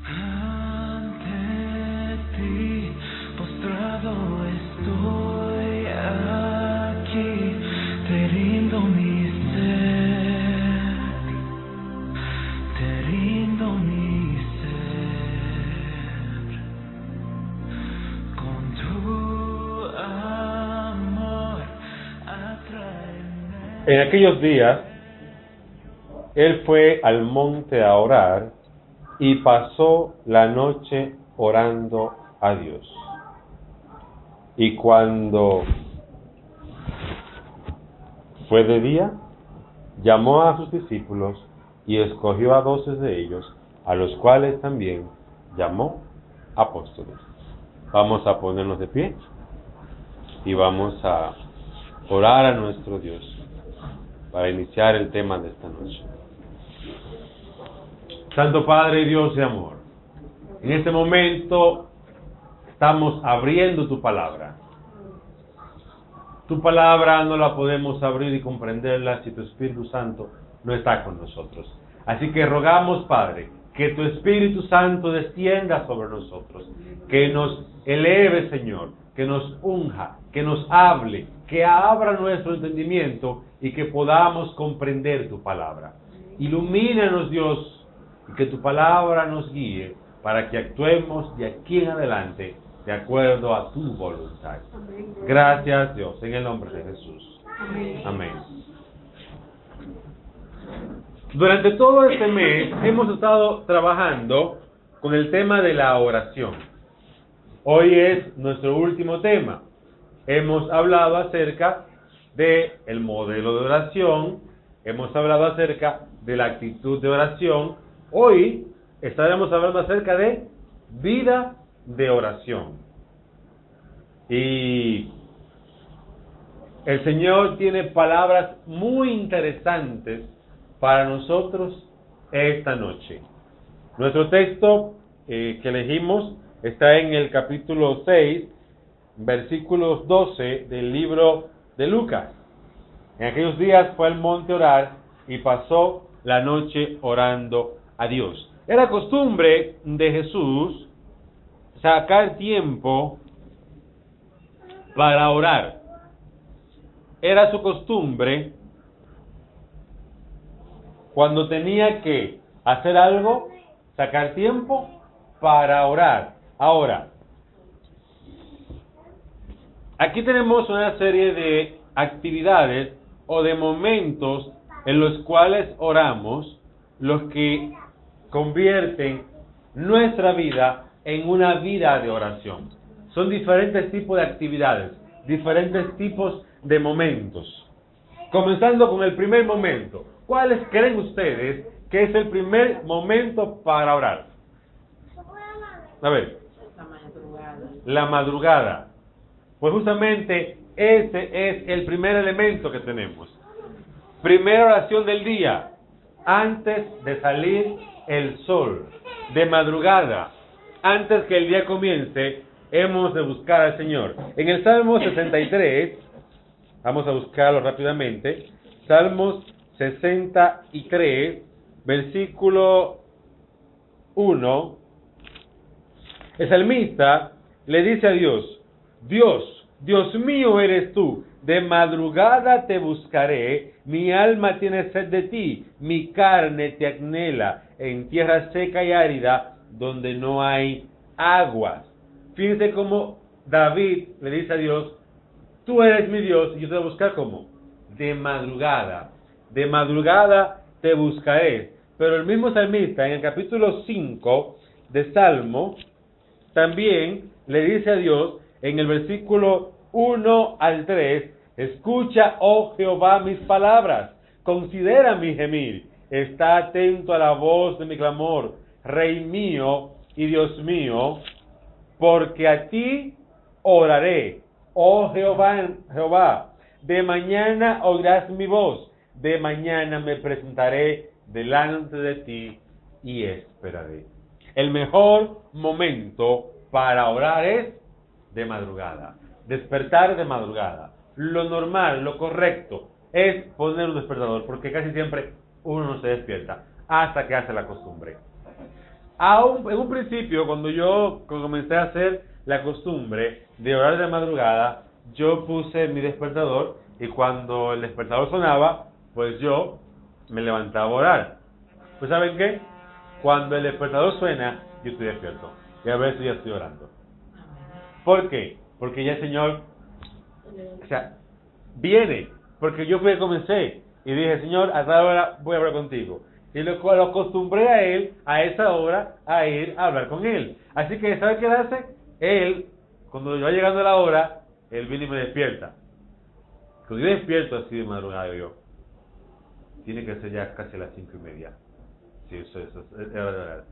Ante ti postrado estoy aquí, te rindo mi ser, te rindo mi ser, con tu amor atráeme. En aquellos días, él fue al monte a orar y pasó la noche orando a Dios. Y cuando fue de día, llamó a sus discípulos y escogió a 12 de ellos, a los cuales también llamó apóstoles. Vamos a ponernos de pie y vamos a orar a nuestro Dios para iniciar el tema de esta noche. Santo Padre, Dios de amor, en este momento estamos abriendo tu palabra. Tu palabra no la podemos abrir y comprenderla si tu Espíritu Santo no está con nosotros. Así que rogamos, Padre, que tu Espíritu Santo descienda sobre nosotros, que nos eleve, Señor, que nos unja, que nos hable, que abra nuestro entendimiento y que podamos comprender tu palabra. Ilumínanos, Dios, y que tu palabra nos guíe para que actuemos de aquí en adelante de acuerdo a tu voluntad. Gracias, Dios, en el nombre de Jesús. Amén. Durante todo este mes hemos estado trabajando con el tema de la oración. Hoy es nuestro último tema. Hemos hablado acerca del modelo de oración, hemos hablado acerca de la actitud de oración. Hoy estaremos hablando acerca de vida de oración. Y el Señor tiene palabras muy interesantes para nosotros esta noche. Nuestro texto que elegimos está en el capítulo 6, versículos 12 del libro de Lucas. En aquellos días fue al monte a orar y pasó la noche orando a Dios. Era costumbre de Jesús sacar tiempo para orar. Era su costumbre cuando tenía que hacer algo, sacar tiempo para orar. Ahora, aquí tenemos una serie de actividades o de momentos en los cuales oramos, los que convierten nuestra vida en una vida de oración. Son diferentes tipos de actividades, diferentes tipos de momentos. Comenzando con el primer momento. ¿Cuáles creen ustedes que es el primer momento para orar? A ver. La madrugada. Pues justamente ese es el primer elemento que tenemos. Primera oración del día, antes de salir el sol, de madrugada, antes que el día comience, hemos de buscar al Señor. En el Salmo 63, vamos a buscarlo rápidamente, Salmos 63, versículo 1, el salmista le dice a Dios, Dios mío eres tú, de madrugada te buscaré, mi alma tiene sed de ti, mi carne te anhela, en tierra seca y árida, donde no hay aguas. Fíjense cómo David le dice a Dios, tú eres mi Dios, y yo te voy a buscar como de madrugada te buscaré. Pero el mismo salmista en el capítulo 5 de Salmo, también le dice a Dios, en el versículo 1 al 3, escucha, oh Jehová, mis palabras, considera mi gemir, está atento a la voz de mi clamor, Rey mío y Dios mío, porque a ti oraré, oh Jehová, de mañana oirás mi voz, de mañana me presentaré delante de ti y esperaré. El mejor momento para orar es de madrugada, despertar de madrugada. Lo normal, lo correcto es poner un despertador, porque casi siempre uno no se despierta hasta que hace la costumbre. En un principio, cuando yo comencé a hacer la costumbre de orar de madrugada, yo puse mi despertador y cuando el despertador sonaba, pues yo me levantaba a orar. Pues ¿saben qué? Cuando el despertador suena, yo estoy despierto. Y a veces ya estoy orando. ¿Por qué? Porque ya el Señor, viene. Porque yo fui que comencé. Y dije, Señor, a tal hora voy a hablar contigo. Y lo acostumbré a Él, a esa hora, a ir a hablar con Él. Así que, ¿sabe qué hace? Él, cuando va llegando la hora, Él viene y me despierta. Cuando yo despierto así de madrugada, yo, tiene que ser ya casi las 5:30. Sí, eso es hora de orar.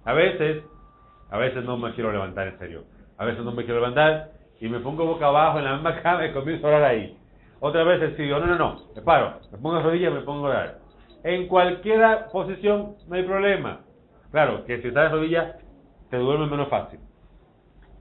A veces no me quiero levantar, en serio. A veces no me quiero levantar y me pongo boca abajo en la misma cama y comienzo a orar ahí. Otras veces sí, yo no, me paro, me pongo en rodillas y me pongo a orar. En cualquier posición no hay problema. Claro, que si estás de rodillas te duermes menos fácil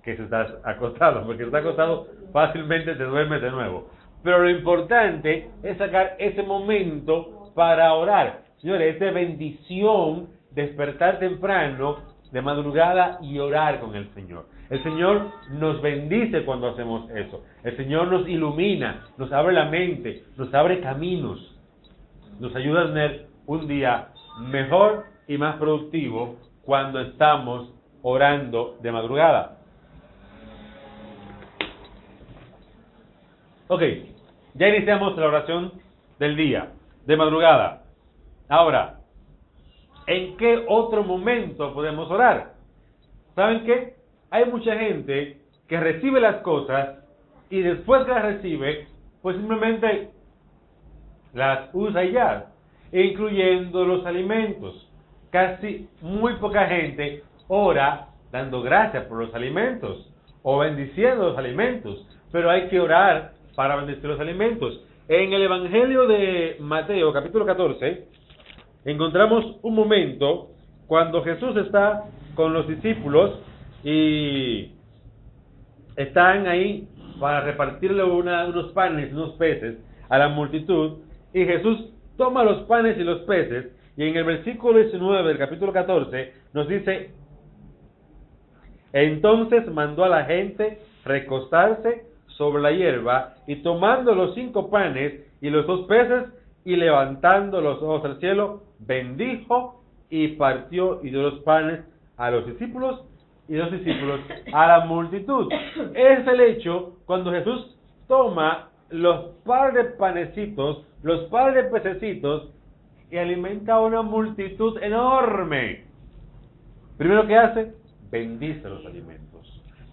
que si estás acostado, porque si estás acostado fácilmente te duermes de nuevo. Pero lo importante es sacar ese momento para orar. Señores, es de bendición despertar temprano, de madrugada y orar con el Señor. El Señor nos bendice cuando hacemos eso. El Señor nos ilumina, nos abre la mente, nos abre caminos, nos ayuda a tener un día mejor y más productivo cuando estamos orando de madrugada. Ok, ya iniciamos la oración del día, de madrugada. Ahora, ¿en qué otro momento podemos orar? ¿Saben qué? Hay mucha gente que recibe las cosas y después que las recibe, pues simplemente las usa y ya, incluyendo los alimentos. Casi muy poca gente ora dando gracias por los alimentos o bendiciendo los alimentos, pero hay que orar para bendecir los alimentos. En el Evangelio de Mateo, capítulo 14, encontramos un momento cuando Jesús está con los discípulos y están ahí para repartirle unos panes y unos peces a la multitud, y Jesús toma los panes y los peces, y en el versículo 19 del capítulo 14 nos dice: entonces mandó a la gente recostarse sobre la hierba, y tomando los 5 panes y los 2 peces, y levantando los ojos al cielo, bendijo y partió y dio los panes a los discípulos y los discípulos a la multitud. Es el hecho cuando Jesús toma los par de panecitos, los par de pececitos y alimenta a una multitud enorme. Primero que hace, bendice los alimentos.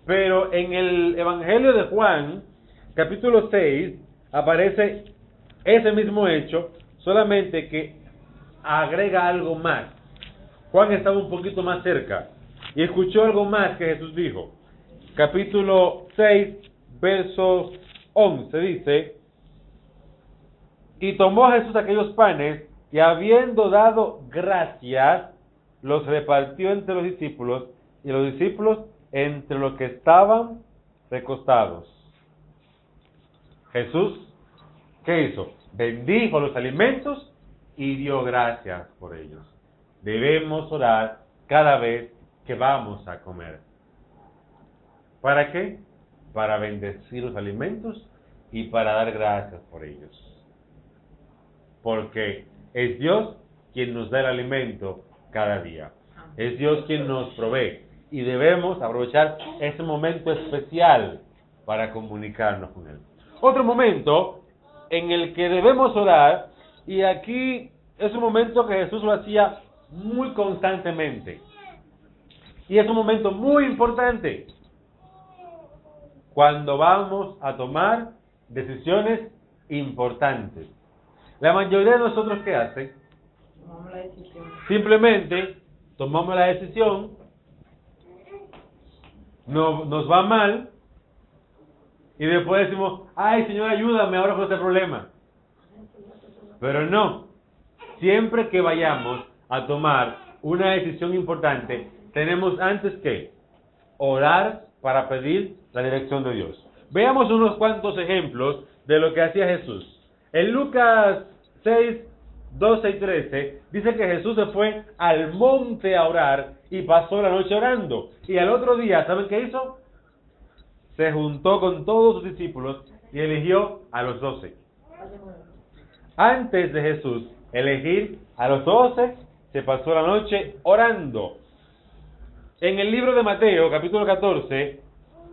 Pero en el Evangelio de Juan, capítulo 6, aparece ese mismo hecho, solamente que agrega algo más. Juan estaba un poquito más cerca y escuchó algo más que Jesús dijo. Capítulo 6, verso 11 dice: y tomó Jesús aquellos panes y habiendo dado gracias, los repartió entre los discípulos y los discípulos entre los que estaban recostados. Jesús, ¿qué hizo? Bendijo los alimentos y dio gracias por ellos. Debemos orar cada vez que vamos a comer. ¿Para qué? Para bendecir los alimentos y para dar gracias por ellos. Porque es Dios quien nos da el alimento cada día. Es Dios quien nos provee. Y debemos aprovechar ese momento especial para comunicarnos con Él. Otro momento en el que debemos orar, y aquí es un momento que Jesús lo hacía muy constantemente. Y es un momento muy importante cuando vamos a tomar decisiones importantes. La mayoría de nosotros, ¿qué hace? Tomamos la decisión. Simplemente tomamos la decisión, no, nos va mal, y después decimos: ay, Señor, ayúdame ahora con este problema. Pero no, siempre que vayamos a tomar una decisión importante, tenemos antes que orar para pedir la dirección de Dios. Veamos unos cuantos ejemplos de lo que hacía Jesús. En Lucas 6, 12 y 13, dice que Jesús se fue al monte a orar y pasó la noche orando. Y al otro día, ¿saben qué hizo? Se juntó con todos sus discípulos y eligió a los 12. Antes de Jesús elegir a los 12, se pasó la noche orando. En el libro de Mateo, capítulo 14,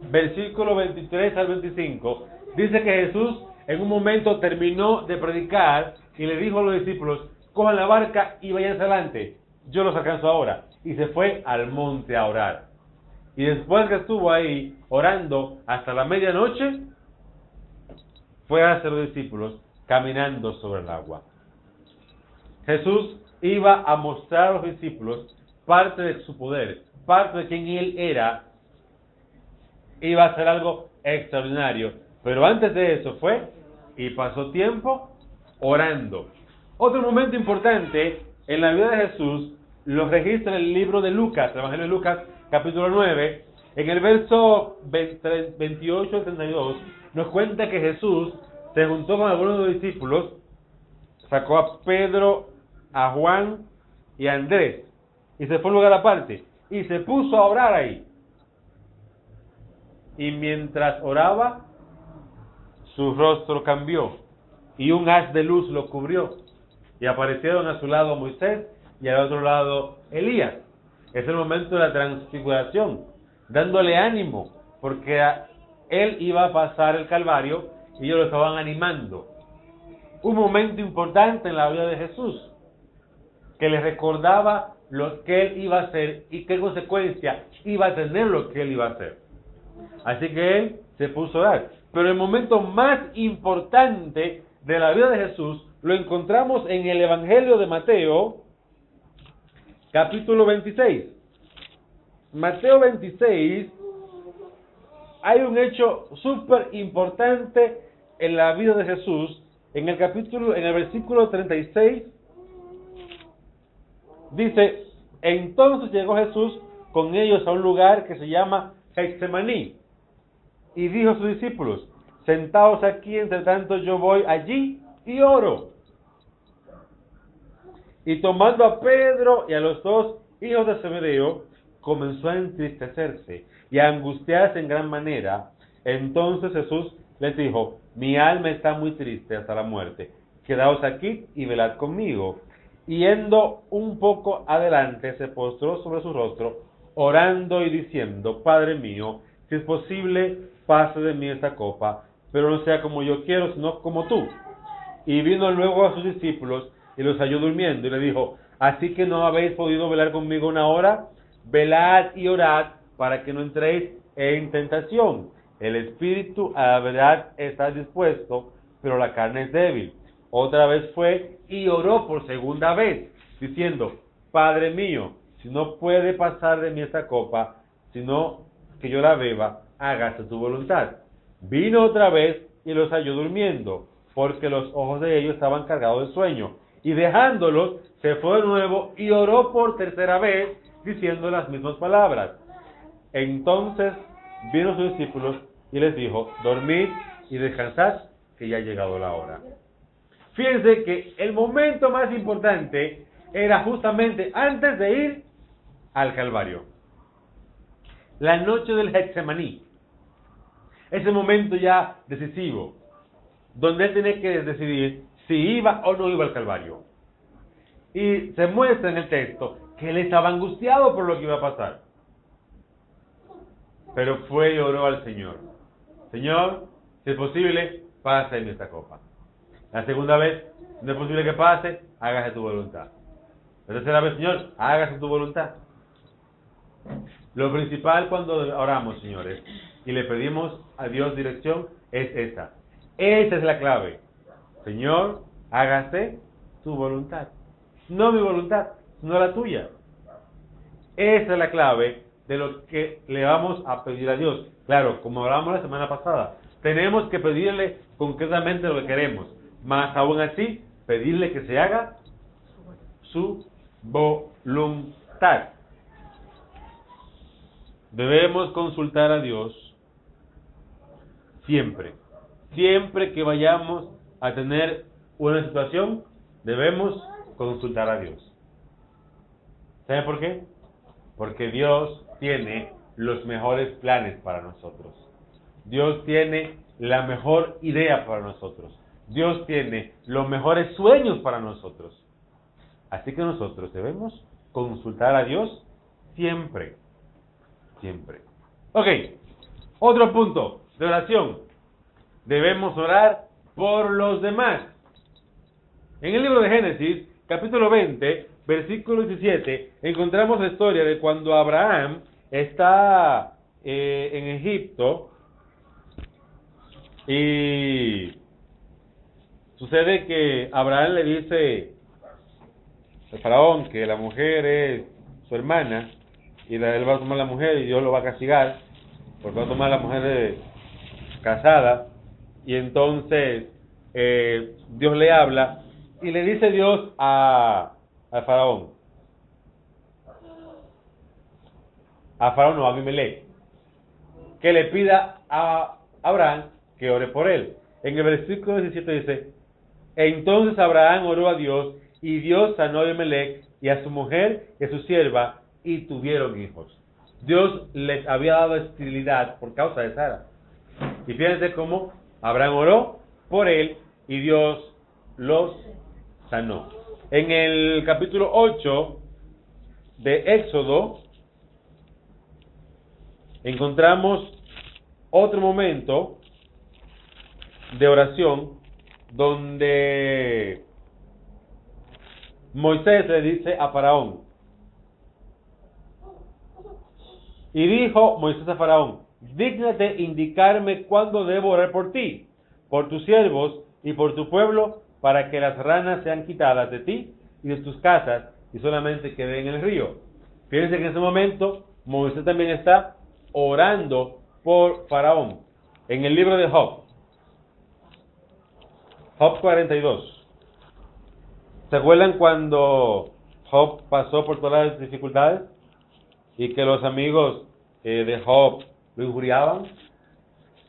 versículo 23 al 25, dice que Jesús en un momento terminó de predicar y le dijo a los discípulos: cojan la barca y vayan adelante, yo los alcanzo ahora. Y se fue al monte a orar. Y después que estuvo ahí orando hasta la medianoche, fue hacia los discípulos caminando sobre el agua. Jesús iba a mostrar a los discípulos parte de su poder, parte de quien Él era. Iba a hacer algo extraordinario. Pero antes de eso fue y pasó tiempo orando. Otro momento importante en la vida de Jesús lo registra en el libro de Lucas, el Evangelio de Lucas, capítulo 9. En el verso 28 al 32 nos cuenta que Jesús se juntó con algunos de los discípulos, sacó a Pedro, a Juan y a Andrés y se fue a un lugar aparte y se puso a orar ahí. Y mientras oraba, su rostro cambió y un haz de luz lo cubrió y aparecieron a su lado Moisés y al otro lado Elías. Es el momento de la transfiguración, dándole ánimo porque él iba a pasar el Calvario y ellos lo estaban animando. Un momento importante en la vida de Jesús que les recordaba lo que él iba a hacer y qué consecuencia iba a tener lo que él iba a hacer. Así que él se puso a orar. Pero el momento más importante de la vida de Jesús lo encontramos en el Evangelio de Mateo, capítulo 26. Mateo 26, hay un hecho súper importante en la vida de Jesús. En el versículo 36, dice: entonces llegó Jesús con ellos a un lugar que se llama Getsemaní, y dijo a sus discípulos: sentaos aquí, entre tanto yo voy allí y oro. Y tomando a Pedro y a los dos hijos de Zebedeo, comenzó a entristecerse y a angustiarse en gran manera. Entonces Jesús les dijo: mi alma está muy triste hasta la muerte, quedaos aquí y velad conmigo. Y yendo un poco adelante, se postró sobre su rostro, orando y diciendo: Padre mío, si es posible, pase de mí esta copa, pero no sea como yo quiero, sino como tú. Y vino luego a sus discípulos y los halló durmiendo, y le dijo: ¿así que no habéis podido velar conmigo una hora? Velad y orad para que no entréis en tentación. El espíritu a la verdad está dispuesto, pero la carne es débil. Otra vez fue y oró por segunda vez, diciendo: Padre mío, si no puede pasar de mí esta copa, sino que yo la beba, hágase tu voluntad. Vino otra vez y los halló durmiendo, porque los ojos de ellos estaban cargados de sueño. Y dejándolos, se fue de nuevo y oró por tercera vez, diciendo las mismas palabras. Entonces vino sus discípulos y les dijo: dormid y descansad, que ya ha llegado la hora. Fíjense que el momento más importante era justamente antes de ir al Calvario. La noche del Getsemaní. Ese momento ya decisivo, donde él tenía que decidir si iba o no iba al Calvario. Y se muestra en el texto que él estaba angustiado por lo que iba a pasar. Pero fue y oró al Señor: Señor, si es posible, pase en esta copa. La segunda vez: no es posible que pase, hágase tu voluntad. La tercera vez: Señor, hágase tu voluntad. Lo principal cuando oramos, señores, y le pedimos a Dios dirección, es esa. Esa es la clave. Señor, hágase tu voluntad. No mi voluntad, sino la tuya. Esa es la clave de lo que le vamos a pedir a Dios. Claro, como hablamos la semana pasada, tenemos que pedirle concretamente lo que queremos. Más aún así, pedirle que se haga su voluntad. Debemos consultar a Dios siempre. Siempre que vayamos a tener una situación debemos consultar a Dios. ¿Saben por qué? Porque Dios tiene los mejores planes para nosotros. Dios tiene la mejor idea para nosotros. Dios tiene los mejores sueños para nosotros. Así que nosotros debemos consultar a Dios siempre. Siempre. Ok, otro punto de oración. Debemos orar por los demás. En el libro de Génesis, capítulo 20, versículo 17, encontramos la historia de cuando Abraham está en Egipto y sucede que Abraham le dice al faraón que la mujer es su hermana y él va a tomar la mujer y Dios lo va a castigar porque va a tomar la mujer casada. Y entonces Dios le habla y le dice Dios al faraón, no, a Abimelech, que le pida a Abraham que ore por él. En el versículo 17 dice, entonces Abraham oró a Dios y Dios sanó a Abimelech y a su mujer y a su sierva y tuvieron hijos. Dios les había dado esterilidad por causa de Sara. Y fíjense cómo Abraham oró por él y Dios los sanó. En el capítulo 8 de Éxodo encontramos otro momento de oración donde Moisés le dice a Faraón, y dijo Moisés a Faraón, dígnate indicarme cuándo debo orar por ti, por tus siervos y por tu pueblo, para que las ranas sean quitadas de ti y de tus casas y solamente queden en el río. Fíjense que en ese momento Moisés también está orando por Faraón. En el libro de Job 42. ¿Se acuerdan cuando Job pasó por todas las dificultades y que los amigos de Job lo injuriaban?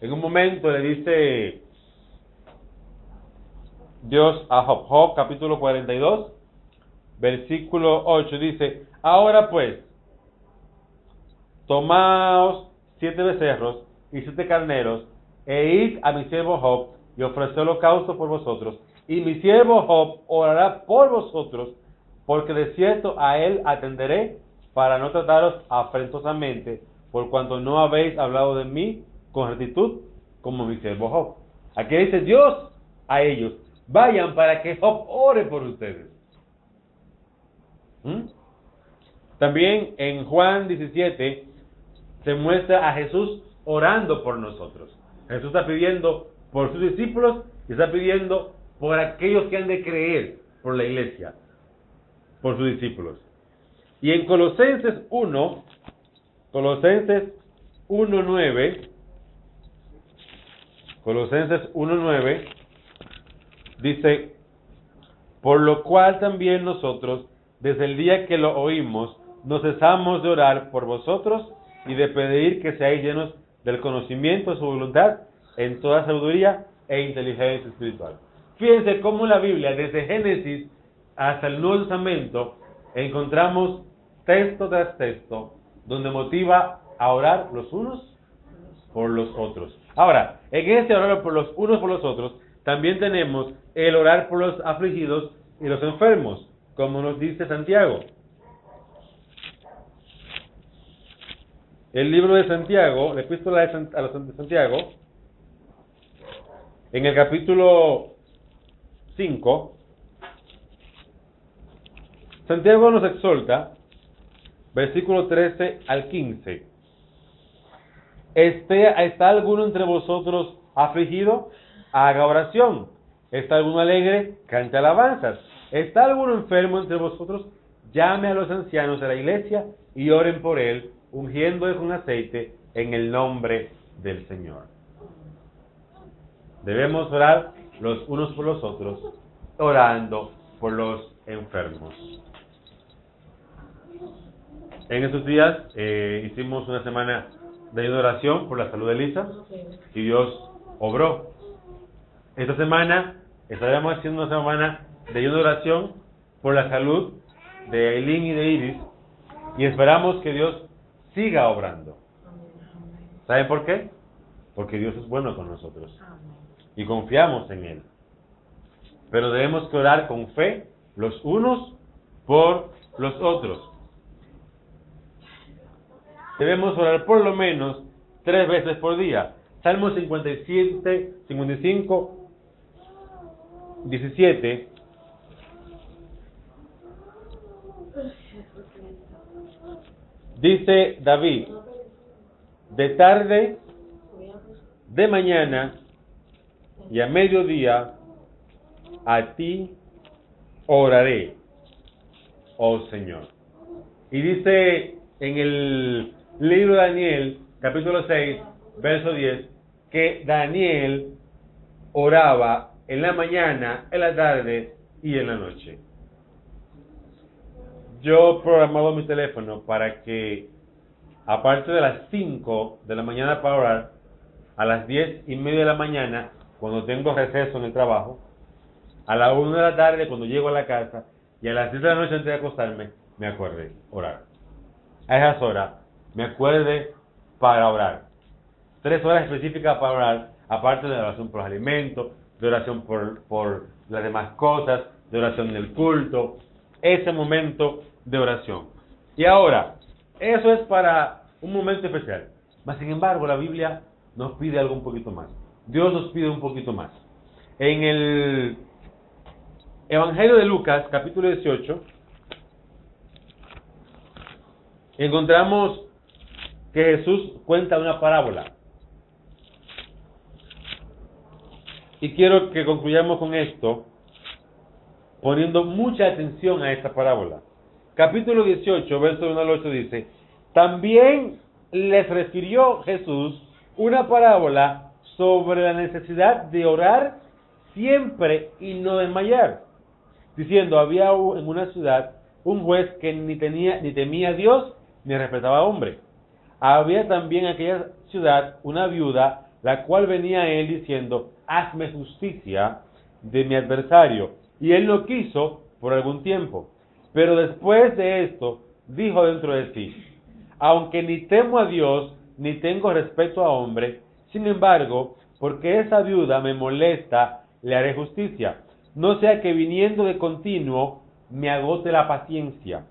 En un momento le dice Dios a Job, Job capítulo 42, versículo 8, dice, ahora pues, tomaos 7 becerros y 7 carneros, e id a mi siervo Job, y ofreció holocausto por vosotros, y mi siervo Job orará por vosotros, porque de cierto a él atenderé, para no trataros afrentosamente, por cuanto no habéis hablado de mí con rectitud, como mi siervo Job. Aquí dice Dios a ellos, vayan para que Job ore por ustedes. También en Juan 17 se muestra a Jesús orando por nosotros. Jesús está pidiendo por sus discípulos y está pidiendo por aquellos que han de creer por la iglesia, por sus discípulos. Y en Colosenses 1:9 dice, por lo cual también nosotros, desde el día que lo oímos, no cesamos de orar por vosotros y de pedir que seáis llenos del conocimiento de su voluntad en toda sabiduría e inteligencia espiritual. Fíjense cómo en la Biblia, desde Génesis hasta el Nuevo Testamento, encontramos texto tras texto donde motiva a orar los unos por los otros. Ahora, en este orar por los unos por los otros, también tenemos el orar por los afligidos y los enfermos, como nos dice Santiago. El libro de Santiago, la epístola a los de Santiago, en el capítulo 5, Santiago nos exhorta, versículo 13 al 15. ¿Está alguno entre vosotros afligido? Haga oración. ¿Está alguno alegre? Cante alabanzas. ¿Está alguno enfermo entre vosotros? Llame a los ancianos de la iglesia y oren por él, ungiéndole con aceite en el nombre del Señor. Debemos orar los unos por los otros, orando por los enfermos. En estos días hicimos una semana de oración por la salud de Elisa y Dios obró. Esta semana estaremos haciendo una semana de ayuno de oración por la salud de Aileen y de Iris y esperamos que Dios siga obrando. ¿Saben por qué? Porque Dios es bueno con nosotros y confiamos en Él. Pero debemos que orar con fe los unos por los otros. Debemos orar por lo menos 3 veces por día. Salmo 57, 55, 17. Dice David, de tarde, de mañana y a mediodía, a ti oraré, oh Señor. Y dice en el libro de Daniel, capítulo 6, verso 10, que Daniel oraba en la mañana, en la tarde y en la noche. Yo programaba mi teléfono para que, aparte de las 5 de la mañana para orar, a las 10:30 de la mañana, cuando tengo receso en el trabajo, a la 1 de la tarde, cuando llego a la casa, y a las 10 de la noche antes de acostarme, me acuerde orar. A esas horas, me acuerde para orar. 3 horas específicas para orar, aparte de la oración por los alimentos, de oración por las demás cosas, de oración en el culto, ese momento de oración. Y ahora, eso es para un momento especial. Mas, sin embargo, la Biblia nos pide algo un poquito más. Dios nos pide un poquito más. En el Evangelio de Lucas, capítulo 18, encontramos que Jesús cuenta una parábola. Y quiero que concluyamos con esto, poniendo mucha atención a esta parábola. Capítulo 18, verso 1 al 8 dice, también les refirió Jesús una parábola sobre la necesidad de orar siempre y no desmayar, diciendo, había en una ciudad un juez que ni temía a Dios ni respetaba a hombre. Había también en aquella ciudad una viuda, la cual venía a él diciendo, hazme justicia de mi adversario. Y él no quiso por algún tiempo. Pero después de esto, dijo dentro de sí, aunque ni temo a Dios, ni tengo respeto a hombre, sin embargo, porque esa viuda me molesta, le haré justicia, no sea que viniendo de continuo me agote la paciencia.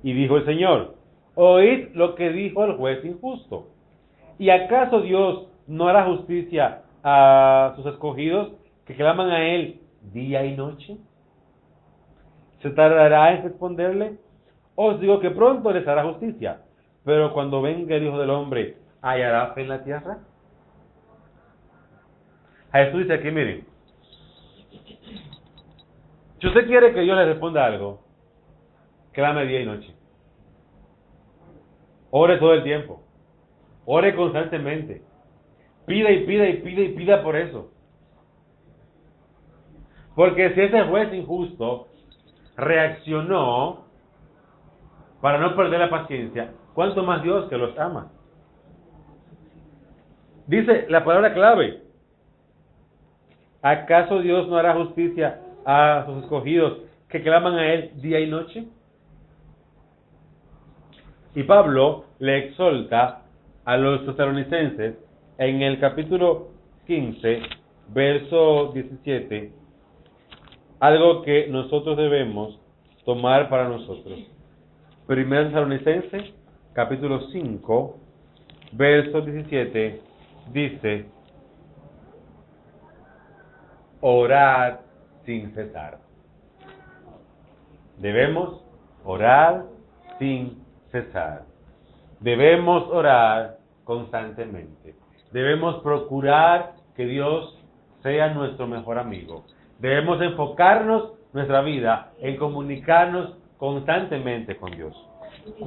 Y dijo el Señor, oíd lo que dijo el juez injusto. ¿Y acaso Dios no hará justicia a sus escogidos que claman a Él día y noche? ¿Se tardará en responderle? Os digo que pronto les hará justicia. Pero cuando venga el Hijo del Hombre, ¿hallará fe en la tierra? Jesús dice aquí, miren, si usted quiere que Dios le responda algo, clame día y noche. Ore todo el tiempo. Ore constantemente. Pida y pida y pida y pida por eso. Porque si ese juez injusto reaccionó para no perder la paciencia, ¿cuánto más Dios que los ama? Dice la palabra clave. ¿Acaso Dios no hará justicia a sus escogidos que claman a Él día y noche? Y Pablo le exhorta a los tesalonicenses en el capítulo 15, verso 17, algo que nosotros debemos tomar para nosotros. Primero Tesalonicenses, capítulo 5, verso 17, dice, orad sin cesar. Debemos orar sin cesar. Debemos orar constantemente. Debemos procurar que Dios sea nuestro mejor amigo. Debemos enfocarnos nuestra vida en comunicarnos constantemente con Dios.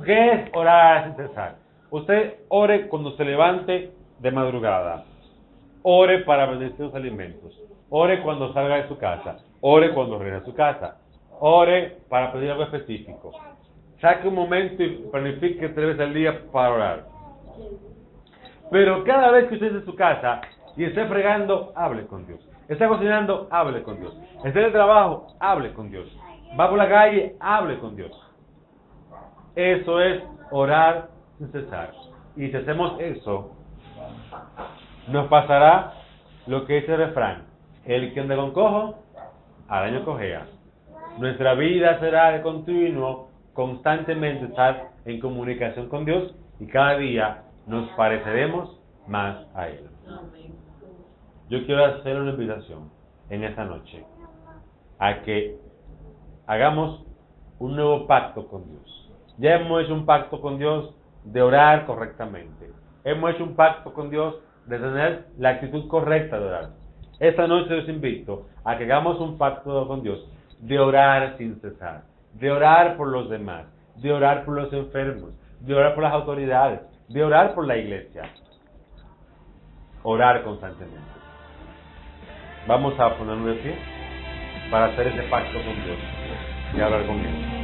¿Qué es orar sin cesar? Usted ore cuando se levante de madrugada. Ore para bendecir los alimentos. Ore cuando salga de su casa. Ore cuando regrese a su casa. Ore para pedir algo específico. Saque un momento y planifique 3 veces al día para orar. Pero cada vez que usted esté en su casa y esté fregando, hable con Dios. Está cocinando, hable con Dios. Está en el trabajo, hable con Dios. Va por la calle, hable con Dios. Eso es orar sin cesar. Y si hacemos eso, nos pasará lo que dice el refrán: el que anda con cojo, al año cojea. Nuestra vida será de continuo, constantemente estar en comunicación con Dios, y cada día nos pareceremos más a Él. Amén. Yo quiero hacer una invitación en esta noche a que hagamos un nuevo pacto con Dios. Ya hemos hecho un pacto con Dios de orar correctamente. Hemos hecho un pacto con Dios de tener la actitud correcta de orar. Esta noche les invito a que hagamos un pacto con Dios de orar sin cesar, de orar por los demás, de orar por los enfermos, de orar por las autoridades, de orar por la iglesia. Orar constantemente. Vamos a ponernos de pie para hacer ese pacto con Dios y hablar con Él.